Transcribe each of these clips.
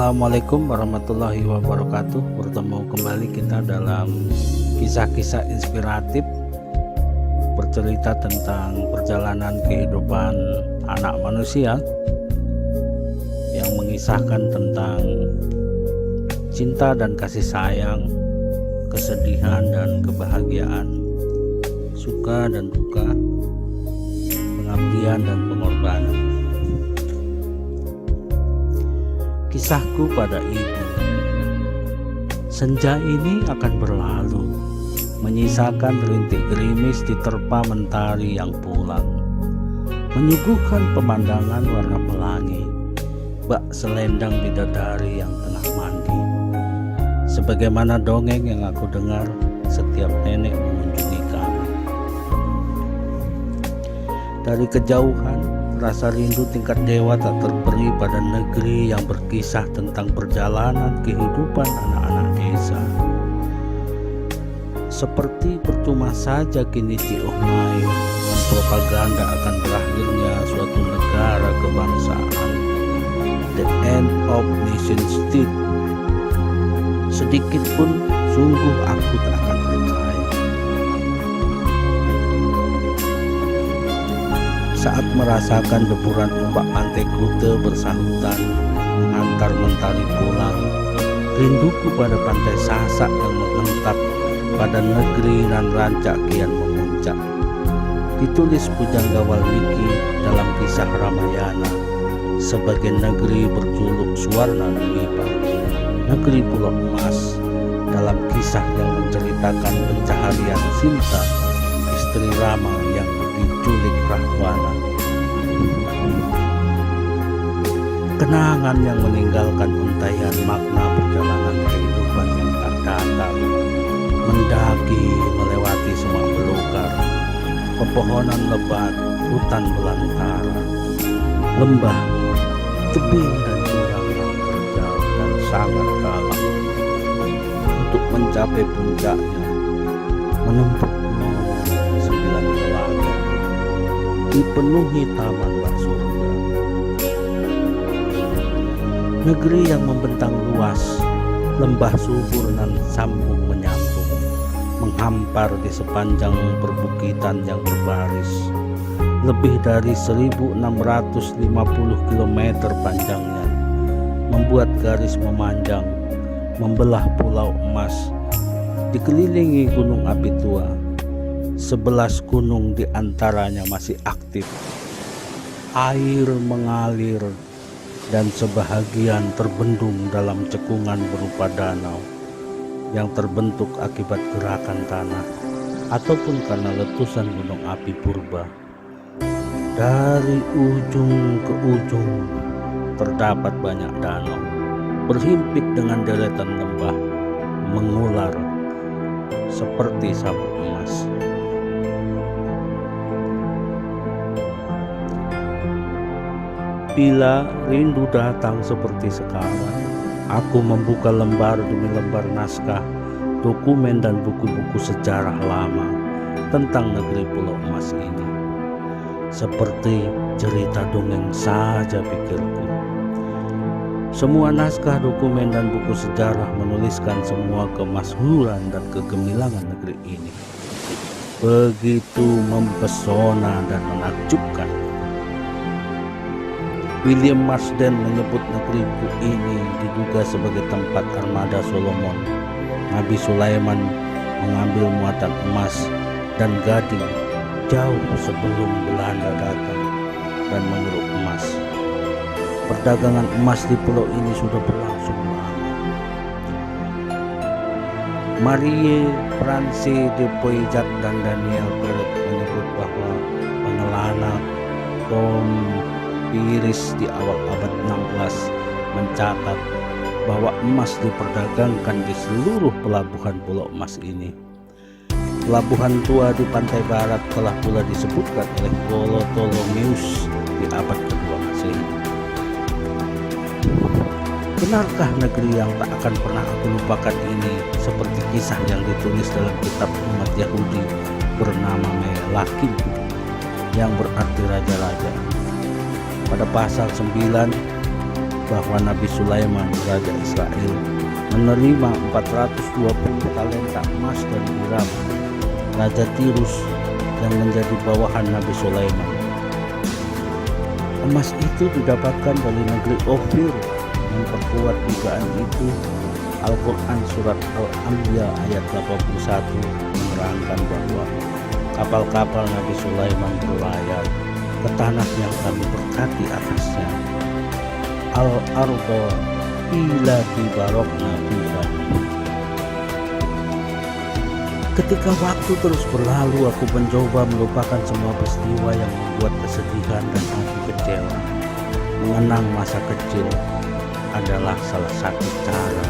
Assalamualaikum warahmatullahi wabarakatuh. Bertemu kembali kita dalam kisah-kisah inspiratif, bercerita tentang perjalanan kehidupan anak manusia yang mengisahkan tentang cinta dan kasih sayang, kesedihan dan kebahagiaan, suka dan duka, pengabdian dan pengorbanan. Kisahku pada ibu. Senja ini akan berlalu, menyisakan rintik gerimis diterpa mentari yang pulang, menyuguhkan pemandangan warna pelangi, bak selendang bidadari yang tengah mandi. Sebagaimana dongeng yang aku dengar setiap nenek mengunjungi kami. Dari kejauhan, rasa rindu tingkat dewa tak terperi pada negeri yang berkisah tentang perjalanan kehidupan anak-anak desa. Seperti percuma saja kini Cioh Mai mempropaganda akan berakhirnya suatu negara kebangsaan, the end of nation state. Sedikit pun sungguh aku tak akan percaya. Saat merasakan deburan ombak pantai Kute bersahutan mengantar mentari pulang, rinduku pada pantai Sasak yang mengentak pada negeri nan rancak kian memuncak. Ditulis Pujangga Walmiki dalam kisah Ramayana sebagai negeri berjuluk Suwarna Dwipa, negeri Pulau Emas, dalam kisah yang menceritakan pencaharian Sinta, istri Rama yang diculik Rahwana. Kenangan yang meninggalkan untaian makna perjalanan kehidupan yang tak datang, mendaki melewati semak belukar, pepohonan lebat, hutan belantara, lembah, tebing dan jurang yang terjal dan sangat dalam. Untuk mencapai puncaknya, menempuh sembilan telaga, dipenuhi taman bak surga. Negeri yang membentang luas, lembah subur nan sambung menyambung, menghampar di sepanjang perbukitan yang berbaris. Lebih dari 1650 km panjangnya, membuat garis memanjang, membelah Pulau Emas, dikelilingi gunung api tua. 11 gunung diantaranya masih aktif. Air mengalir dan sebahagian terbendung dalam cekungan berupa danau yang terbentuk akibat gerakan tanah ataupun karena letusan gunung api purba. Dari ujung ke ujung terdapat banyak danau berhimpit dengan deretan lembah mengular seperti sabuk emas. Bila rindu datang seperti sekarang, aku membuka lembar demi lembar naskah, dokumen dan buku-buku sejarah lama tentang negeri Pulau Emas ini. Seperti cerita dongeng saja pikirku. Semua naskah, dokumen dan buku sejarah menuliskan semua kemasyhuran dan kegemilangan negeri ini. Begitu mempesona dan menakjubkan. William Marsden menyebut negeri ini diduga sebagai tempat armada Solomon. Nabi Sulaiman mengambil muatan emas dan gading jauh sebelum Belanda datang dan mengeruk emas. Perdagangan emas di pulau ini sudah berlangsung lama. Marie France de Puyat dan Daniel Perret menyebut bahwa pengelana Tom Piris di awal abad 16 mencatat bahwa emas diperdagangkan di seluruh pelabuhan Pulau Emas ini. Pelabuhan tua di pantai barat telah pula disebutkan oleh Ptolemaeus di abad kedua Masehi. Benarkah negeri yang tak akan pernah aku lupakan ini seperti kisah yang ditulis dalam kitab umat Yahudi bernama Melakim yang berarti raja-raja? Pada pasal 9 bahwa Nabi Sulaiman, Raja Israel, menerima 420 talenta emas dan dirham, Raja Tirus yang menjadi bawahan Nabi Sulaiman. Emas itu didapatkan dari negeri Ofir. Memperkuat dugaan itu, Al-Quran Surat Al-Anbiya ayat 81 menerangkan bahwa kapal-kapal Nabi Sulaiman berlayar ke tanah yang kami berkati atasnya. Al-Ardo illati barokna fiha. Ketika waktu terus berlalu, aku mencoba melupakan semua peristiwa yang membuat kesedihan dan hati kecewa. Mengenang masa kecil adalah salah satu cara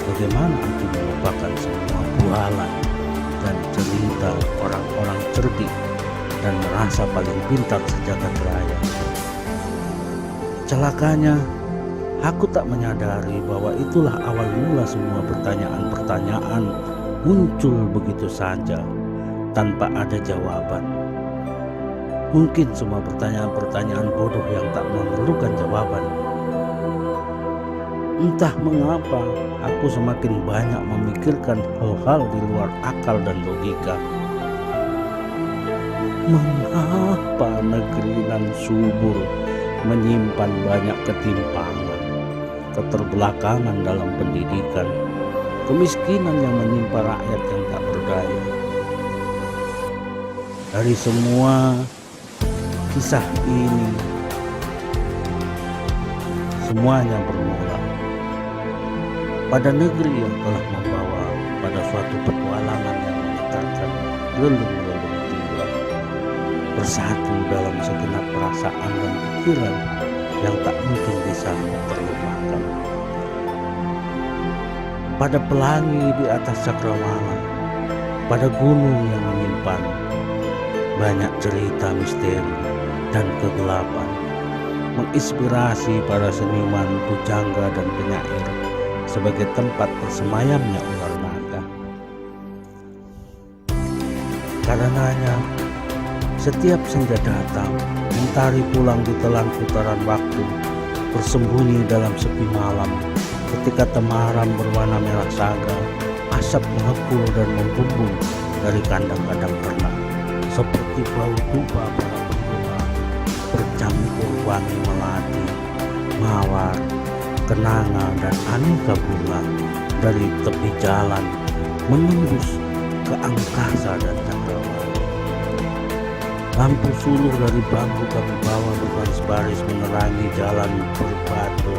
bagaimana aku melupakan semua bualan dan cerita orang-orang cerdik dan merasa paling pintar sejagat raya. Celakanya, aku tak menyadari bahwa itulah awal mula semua pertanyaan-pertanyaan muncul begitu saja tanpa ada jawaban. Mungkin semua pertanyaan-pertanyaan bodoh yang tak memerlukan jawaban. Entah mengapa aku semakin banyak memikirkan hal-hal di luar akal dan logika. Mengapa negeri nan subur menyimpan banyak ketimpangan, keterbelakangan dalam pendidikan, kemiskinan yang menimpa rakyat yang tak berdaya? Dari semua kisah ini, semuanya bermula pada negeri yang telah membawa pada suatu petualangan yang mengetatkan relung-relung tiba, bersatu dalam segenap perasaan dan pikiran yang tak mungkin bisa terlupakan. Pada pelangi di atas cakrawala, pada gunung yang menyimpan banyak cerita misteri dan kegelapan, menginspirasi para seniman, pujangga dan penyair sebagai tempat bersemayamnya ular naga. Karenanya, setiap senja datang, mentari pulang di telan putaran waktu, bersembunyi dalam sepi malam, ketika temaram berwarna merah saga, asap mengepul dan membumbung dari kandang-kandang ternak, seperti bau dupa para pengguna, bercampur wangi melati, mawar, kenanga dan aneka bunga dari tepi jalan menembus ke angkasa dan cakrawala. Lampu suluh dari bambu kami bawa berbaris-baris menerangi jalan berbatu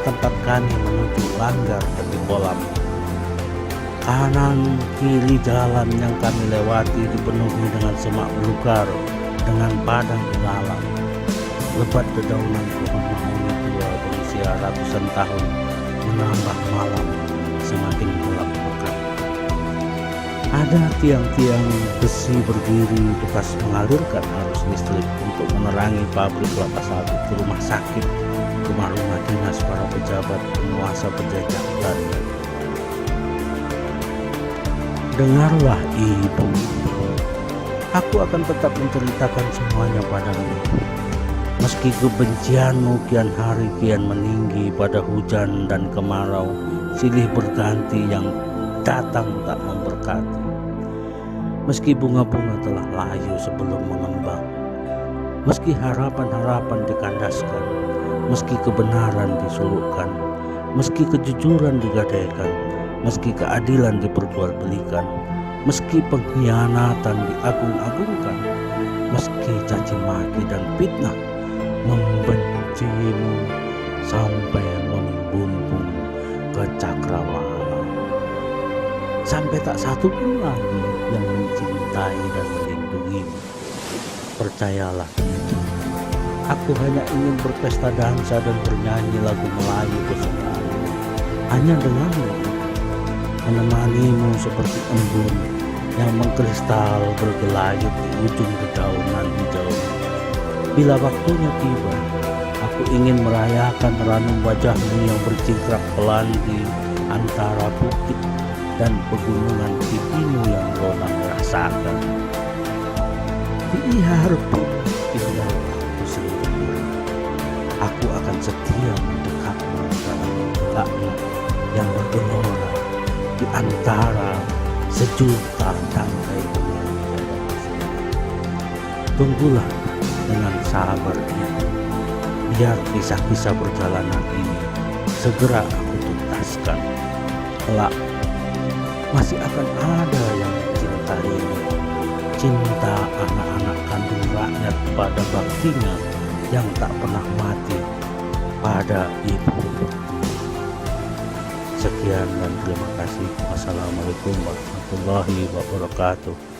tempat kami menuju langgar tepi kolam. Kanan kiri jalan yang kami lewati dipenuhi dengan semak belukar dengan padang ilalang. Lebat dedaunan pohon mahoni tua berusia ratusan tahun menambah malam semakin gelap pekat. Ada tiang-tiang besi berdiri bekas mengalirkan arus listrik untuk menerangi pabrik kelapa sawit, ke rumah sakit, rumah-rumah dinas para pejabat penguasa penjajah Belanda. Dengarlah ibu, aku akan tetap menceritakan semuanya padamu. Meski kebencianmu kian hari kian meninggi pada hujan dan kemarau, silih berganti yang datang tak memberkati. Meski bunga-bunga telah layu sebelum mengembang, meski harapan-harapan dikandaskan, meski kebenaran disuruhkan, meski kejujuran digadaikan, meski keadilan diperjualbelikan, meski pengkhianatan diagung-agungkan, meski caci maki dan fitnah membencimu sampai membumbung ke cakrawala, sampai tak satu pun lagi yang mencintai dan melindungimu. Percayalah, aku hanya ingin berpesta dansa dan bernyanyi lagu Melayu kesukaanmu, hanya denganmu, menemanimu seperti embun yang mengkristal bergelayut di ujung dedaunan hijau. Bila waktunya tiba, aku ingin merayakan ranum wajahmu yang bercingkrak pelan di antara bukit dan pegunungan pipimu yang lonang rasakan. Biarpun tinggal waktu sendiri, aku akan akan setia mendekatmu dalam gelapmu yang bergelora di antara sejuta tangkai bunga tiada hasil. Tunggulah dengan sabar ini, biar kisah-kisah perjalanan ini segera aku tuntaskan. Kelak masih akan ada yang mencintaimu, cinta anak-anak kandung rakyat pada baktinya yang tak pernah mati pada ibu. Sekian dan terima kasih. Wassalamualaikum warahmatullahi wabarakatuh.